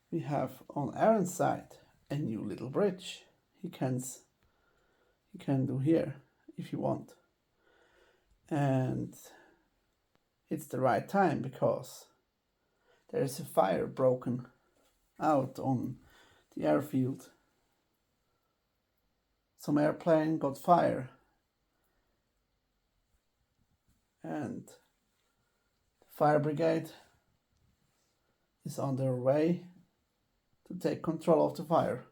We have on Aaron's side a new little bridge he can do here if you want. And it's the right time because there is a fire broken out on the airfield. Some airplane got fire and the fire brigade is on their way to take control of the fire.